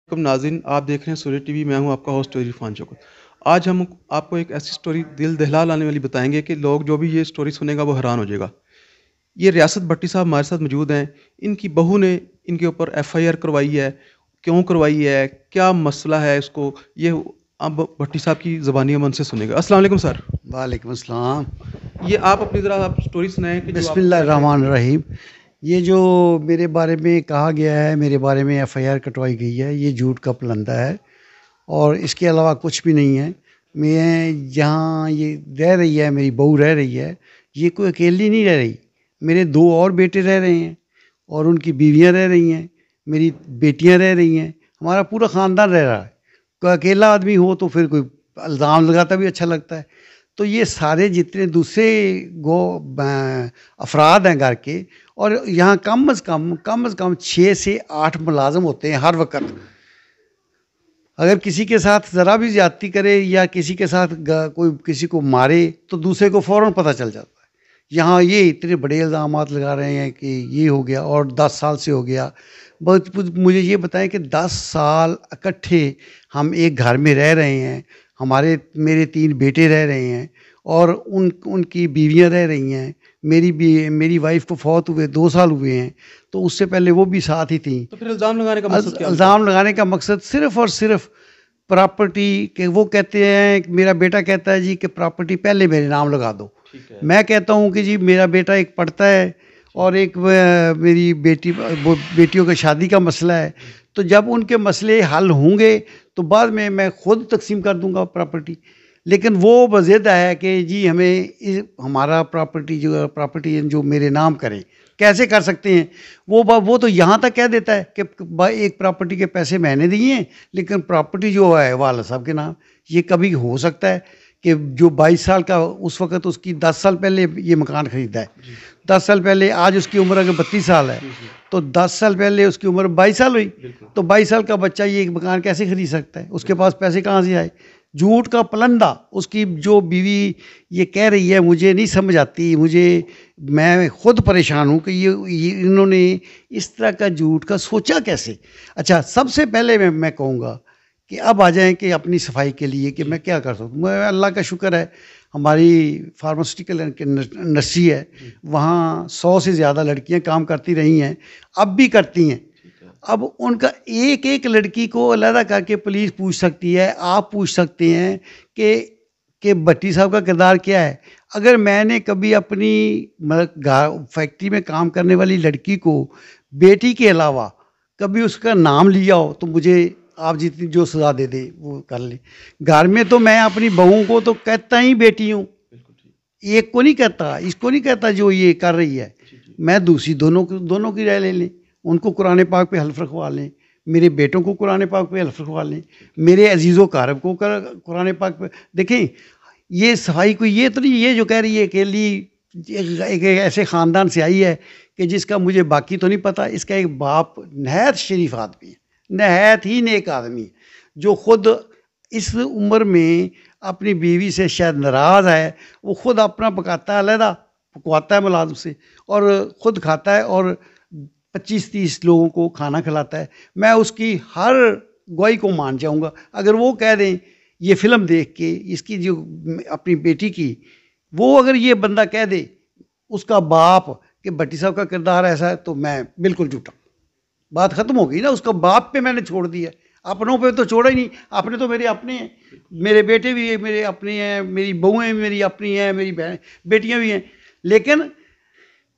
नाज़रीन, आप देख रहे हैं सूर्य टीवी। मैं हूं आपका होस्ट इरफान चौकत। आज हम आपको एक ऐसी स्टोरी दिल दहला लाने वाली बताएंगे कि लोग जो भी ये स्टोरी सुनेगा वो हैरान हो जाएगा। ये रियासत भट्टी साहब हमारे साथ मौजूद हैं। इनकी बहू ने इनके ऊपर एफआईआर करवाई है। क्यों करवाई है, क्या मसला है इसको, ये अब भट्टी साहब की ज़बानी हम उनसे सुनेगा। अस्सलाम वालेकुम सर। वालेकुम अस्सलाम। ये आप अपनी ज़रा आप स्टोरी सुनाएं कि जो आपको बिस्मिल्लाह क्या क्या रहमान हुआ। रहीम। ये जो मेरे बारे में कहा गया है, मेरे बारे में एफआईआर कटवाई गई है, ये झूठ का पलंदा है और इसके अलावा कुछ भी नहीं है। मैं जहाँ ये रह रही है, मेरी बहू रह रही है, ये कोई अकेली नहीं रह रही। मेरे दो और बेटे रह रहे हैं और उनकी बीवियाँ रह रही हैं, मेरी बेटियाँ रह रही हैं, हमारा पूरा ख़ानदान रह रहा है। कोई अकेला आदमी हो तो फिर कोई इल्ज़ाम लगाता भी अच्छा लगता है। तो ये सारे जितने दूसरे गो अफराद हैं घर के, और यहाँ कम से कम 6 से 8 मुलाजम होते हैं हर वक्त। अगर किसी के साथ ज़रा भी ज़्यादती करे या किसी के साथ कोई किसी को मारे तो दूसरे को फ़ौरन पता चल जाता है। यहाँ ये इतने बड़े इल्ज़ामात लगा रहे हैं कि ये हो गया और 10 साल से हो गया। बहुत मुझे ये बताएं कि 10 साल इकट्ठे हम एक घर में रह रहे हैं, हमारे मेरे 3 बेटे रह रहे हैं और उनकी बीवियां रह रही हैं। मेरी वाइफ को फौत हुए 2 साल हुए हैं, तो उससे पहले वो भी साथ ही थी। तो फिर इल्ज़ाम लगाने का मकसद क्या होता है? इल्ज़ाम लगाने का मकसद सिर्फ़ और सिर्फ प्रॉपर्टी के। वो कहते हैं, मेरा बेटा कहता है जी कि प्रॉपर्टी पहले मेरे नाम लगा दो। ठीक है। मैं कहता हूँ कि जी मेरा बेटा एक पढ़ता है और एक मेरी बेटियों की शादी का मसला है। तो जब उनके मसले हल होंगे तो बाद में मैं खुद तकसीम कर दूंगा प्रॉपर्टी। लेकिन वो बज़िद है कि जी हमें हमारा प्रॉपर्टी जो मेरे नाम करें। कैसे कर सकते हैं? वो तो यहाँ तक कह देता है कि एक प्रॉपर्टी के पैसे मैंने दिए हैं, लेकिन प्रॉपर्टी जो है वाला साहब के नाम। ये कभी हो सकता है कि जो 22 साल का उस वक़्त, उसकी 10 साल पहले ये मकान ख़रीदा है। 10 साल पहले, आज उसकी उम्र अगर 32 साल है तो 10 साल पहले उसकी उम्र 22 साल हुई। तो 22 साल का बच्चा ये एक मकान कैसे खरीद सकता है? उसके पास पैसे कहाँ से आए? झूठ का पलंदा। उसकी जो बीवी ये कह रही है, मुझे नहीं समझ आती। मैं खुद परेशान हूँ कि ये इन्होंने इस तरह का झूठ का सोचा कैसे। अच्छा, सबसे पहले मैं कहूँगा कि अब आ जाएं कि अपनी सफाई के लिए कि मैं क्या कर सकता हूँ। मैं, अल्लाह का शुक्र है, हमारी फार्मास्यूटिकल इंडस्ट्री है, वहाँ 100 से ज़्यादा लड़कियाँ काम करती रही हैं, अब भी करती हैं। अब उनका एक एक लड़की को अलहदा करके पुलिस पूछ सकती है, आप पूछ सकते हैं कि भट्टी साहब का किरदार क्या है। अगर मैंने कभी अपनी फैक्ट्री में काम करने वाली लड़की को बेटी के अलावा कभी उसका नाम लिया हो तो मुझे आप जितनी जो सज़ा दे दे वो कर ले। घर में तो मैं अपनी बहू को तो कहता ही बेटी हूँ, एक को नहीं कहता, इसको नहीं कहता जो ये कर रही है। मैं दूसरी दोनों की राय ले लें, उनको कुरान पाक पे हल्फ रखवा लें, मेरे बेटों को कुरान पाक पे हल्फ रखवा लें, मेरे अजीज़ो कारब को कुरान पाक पे। देखें, ये सफाई कोई ये तो नहीं, ये जो कह रही है अकेली एक ऐसे ख़ानदान से आई है कि जिसका मुझे बाकी तो नहीं पता। इसका एक बाप नहायत शरीफ आदमी है, नहायत ही नेक आदमी है, जो खुद इस उम्र में अपनी बीवी से शायद नाराज़ है। वो खुद अपना पकाता है, अलहदा पकवाता है मुलाजिम से, और ख़ुद खाता है और 25-30 लोगों को खाना खिलाता है। मैं उसकी हर गवाही को मान जाऊंगा। अगर वो कह दें, ये फ़िल्म देख के इसकी जो अपनी बेटी की, वो अगर ये बंदा कह दे उसका बाप कि भट्टी साहब का किरदार ऐसा है, तो मैं बिल्कुल झूठा। बात ख़त्म हो गई ना। उसका बाप पे मैंने छोड़ दिया, अपनों पे तो छोड़ा ही नहीं। अपने तो मेरे अपने हैं, मेरे बेटे भी हैं, मेरे अपने हैं, मेरी बहुएँ मेरी अपनी हैं, मेरी बहन बेटियाँ भी हैं। लेकिन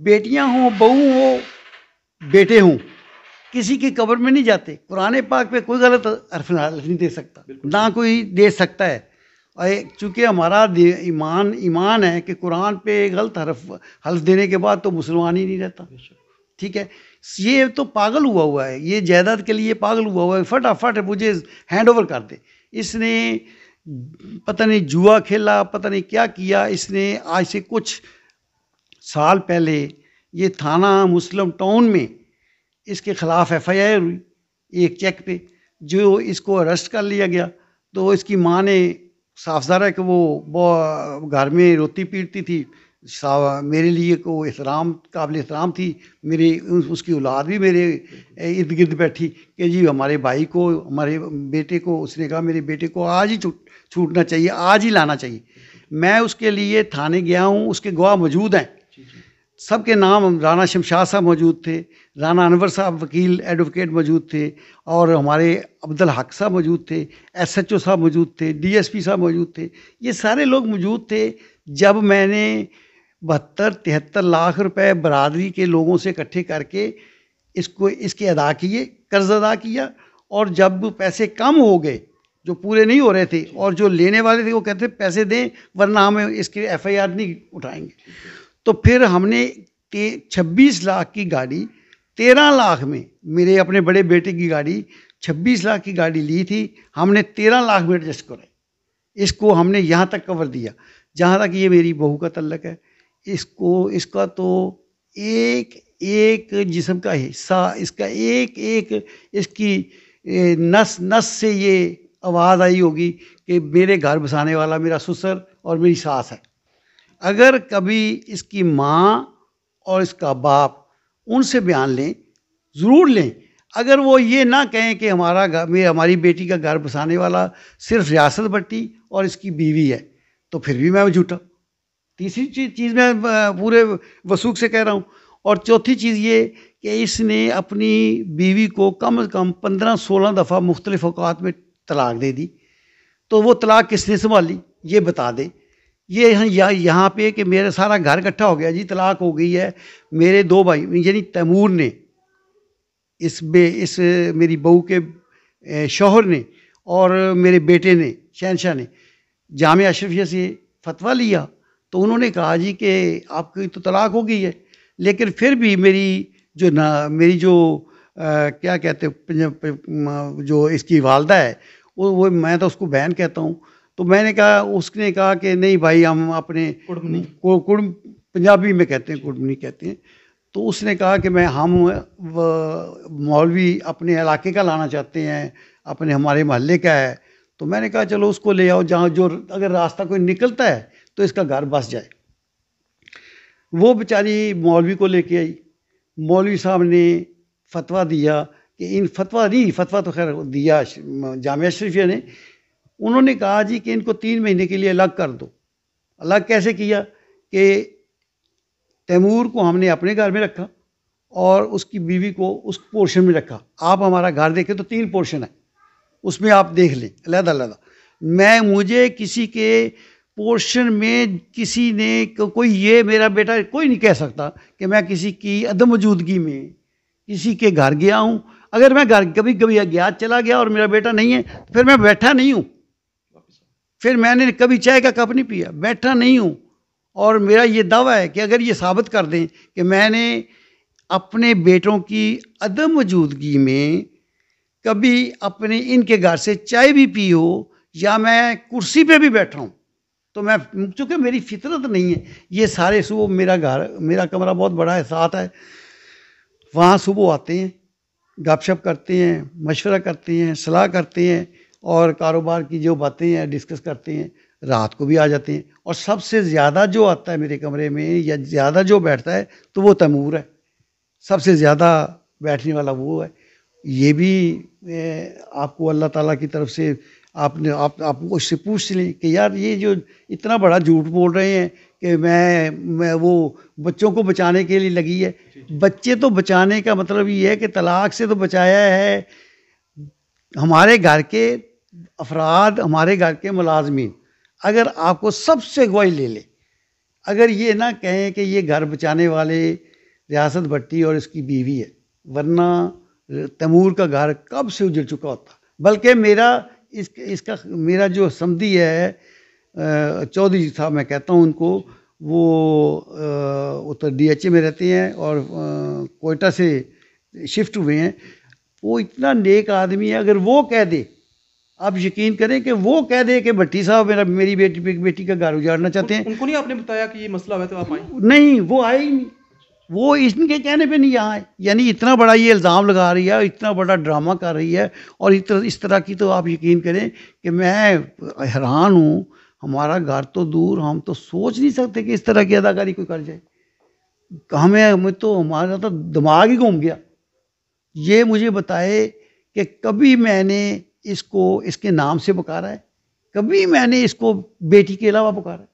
बेटियाँ हों, बहू हो, बेटे हों, किसी की कब्र में नहीं जाते। कुरान पाक पे कोई गलत हर्फ नहीं दे सकता, ना कोई दे सकता है। और चूँकि हमारा ईमान है कि कुरान पे गलत हल्फ देने के बाद तो मुसलमान ही नहीं रहता। ठीक है, ये तो पागल हुआ है, ये जायदाद के लिए पागल हुआ है। फटाफट मुझे हैंड ओवर कर दे। इसने पता नहीं जुआ खेला, पता नहीं क्या किया इसने। आज से कुछ साल पहले ये थाना मुस्लिम टाउन में इसके ख़िलाफ़ एफआईआर हुई एक चेक पे, जो इसको अरेस्ट कर लिया गया। तो इसकी माँ ने, साफ ज़ाहिर है कि वो घर में रोती पीटती थी, मेरे लिए को एहतराम काबिल एहतराम थी। मेरे उसकी औलाद भी मेरे इर्द गिर्द बैठी कि जी हमारे भाई को, हमारे बेटे को, उसने कहा मेरे बेटे को आज ही छूटना चाहिए, आज ही लाना चाहिए। मैं उसके लिए थाने गया हूँ, उसके गवाह मौजूद हैं, सबके नाम, राना शमशाद साहब मौजूद थे, राना अनवर साहब वकील एडवोकेट मौजूद थे, और हमारे अब्दुल हक साहब मौजूद थे, SHO साहब मौजूद थे, DSP साहब मौजूद थे। ये सारे लोग मौजूद थे जब मैंने 72-73 लाख रुपए बरादरी के लोगों से इकट्ठे करके इसके अदा किए, कर्ज अदा किया। और जब पैसे कम हो गए, जो पूरे नहीं हो रहे थे, और जो लेने वाले थे वो कहते पैसे दें वरना हम इसके FIR नहीं उठाएंगे, तो फिर हमने 26 लाख की गाड़ी 13 लाख में, मेरे अपने बड़े बेटे की गाड़ी 26 लाख की गाड़ी ली थी, हमने 13 लाख में एडजस्ट कराई। इसको हमने यहाँ तक कवर दिया। जहाँ तक ये मेरी बहू का तल्लक है, इसका तो एक एक जिस्म का हिस्सा, इसका एक एक इसकी नस नस से ये आवाज़ आई होगी कि मेरे घर बसाने वाला मेरा ससुर और मेरी सास है। अगर कभी इसकी माँ और इसका बाप उनसे बयान लें, ज़रूर लें। अगर वो ये ना कहें कि हमारी बेटी का घर बसाने वाला सिर्फ रियासत भट्टी और इसकी बीवी है, तो फिर भी मैं झूठा। तीसरी चीज़ मैं पूरे वसूख से कह रहा हूँ। और चौथी चीज़ ये कि इसने अपनी बीवी को कम से कम 15-16 दफ़ा मुख्तलिफ औकात में तलाक दे दी। तो वो तलाक किसने संभाली, ये बता दे। ये यहाँ पे कि मेरा सारा घर इकट्ठा हो गया जी, तलाक हो गई है। मेरे 2 भाई यानी तैमूर ने, इस मेरी बहू के शौहर ने, और मेरे बेटे ने, शहनशाह ने, जामिया अशरफिया से फतवा लिया। तो उन्होंने कहा जी कि आपकी तो तलाक हो गई है, लेकिन फिर भी मेरी जो क्या कहते हैं, जो इसकी वालदा है, वो मैं तो उसको बहन कहता हूँ। तो मैंने कहा, उसने कहा कि नहीं भाई, हम अपने कुड़म पंजाबी में कहते हैं, कुड़मनी कहते हैं। तो उसने कहा कि हम मौलवी अपने इलाके का लाना चाहते हैं, हमारे मोहल्ले का है। तो मैंने कहा चलो उसको ले आओ, जहाँ जो अगर रास्ता कोई निकलता है तो इसका घर बस जाए। वो बेचारी मौलवी को लेके आई। मौलवी साहब ने फतवा दिया कि फतवा तो खैर दिया जामिया शरीफिया ने। उन्होंने कहा जी कि इनको 3 महीने के लिए अलग कर दो। अलग कैसे किया कि तैमूर को हमने अपने घर में रखा और उसकी बीवी को उस पोर्शन में रखा। आप हमारा घर देखें तो 3 पोर्शन है, उसमें आप देख लें अलग-अलग। मुझे किसी के पोर्शन में किसी ने कोई, ये मेरा बेटा कोई नहीं कह सकता कि मैं किसी की अदम मौजूदगी में किसी के घर गया हूँ। अगर मैं घर कभी गया चला गया और मेरा बेटा नहीं है, तो फिर मैं बैठा नहीं हूँ, फिर मैंने कभी चाय का कप नहीं पिया, बैठा नहीं हूँ। और मेरा ये दावा है कि अगर ये साबित कर दें कि मैंने अपने बेटों की अदम मौजूदगी में कभी अपने इनके घर से चाय भी पी हो या मैं कुर्सी पे भी बैठा हूँ, तो मैं, चूँकि मेरी फितरत नहीं है। ये सारे सुबह मेरा कमरा बहुत बड़ा है, साथ है, वहाँ सुबह आते हैं, गपशप करते हैं, मशवरा करते हैं, सलाह करते हैं और कारोबार की जो बातें हैं डिस्कस करते हैं। रात को भी आ जाते हैं। और सबसे ज़्यादा जो आता है मेरे कमरे में या ज़्यादा जो बैठता है तो वो तैमूर है, सबसे ज़्यादा बैठने वाला वो है। ये भी आपको अल्लाह ताला की तरफ से आप उससे पूछ लें कि यार ये जो इतना बड़ा झूठ बोल रहे हैं कि मैं वो बच्चों को बचाने के लिए लगी है। बच्चे तो बचाने का मतलब ये है कि तलाक से तो बचाया है हमारे घर के अफराद, हमारे घर के मुलाजमीन। अगर आपको सबसे गवाही ले ले, अगर ये ना कहें कि ये घर बचाने वाले रियासत भट्टी और इसकी बीवी है, वरना तैमूर का घर कब से उजड़ चुका होता। बल्कि मेरा जो समधी है, चौधरी साहब मैं कहता हूँ उनको, वो उत्तर DHA में रहते हैं और कोयटा से शिफ्ट हुए हैं। वो इतना नेक आदमी है, अगर वो कह दे, आप यकीन करें कि वो कह दे कि भट्टी साहब मेरी बेटी का घर उजाड़ना चाहते हैं। उनको नहीं आपने बताया कि ये मसला है तो आप आए? नहीं, वो आए ही नहीं, वो इनके कहने पे नहीं आए। यानी इतना बड़ा ये इल्ज़ाम लगा रही है, इतना बड़ा ड्रामा कर रही है। और इस तरह की तो आप यकीन करें कि मैं हैरान हूँ। हमारा घर तो दूर, हम तो सोच नहीं सकते कि इस तरह की अदाकारी कोई कर जाए। हमें तो हमारा तो दिमाग ही घूम गया। ये मुझे बताए कि कभी मैंने इसको इसके नाम से पुकारा है, कभी मैंने इसको बेटी के अलावा पुकारा है।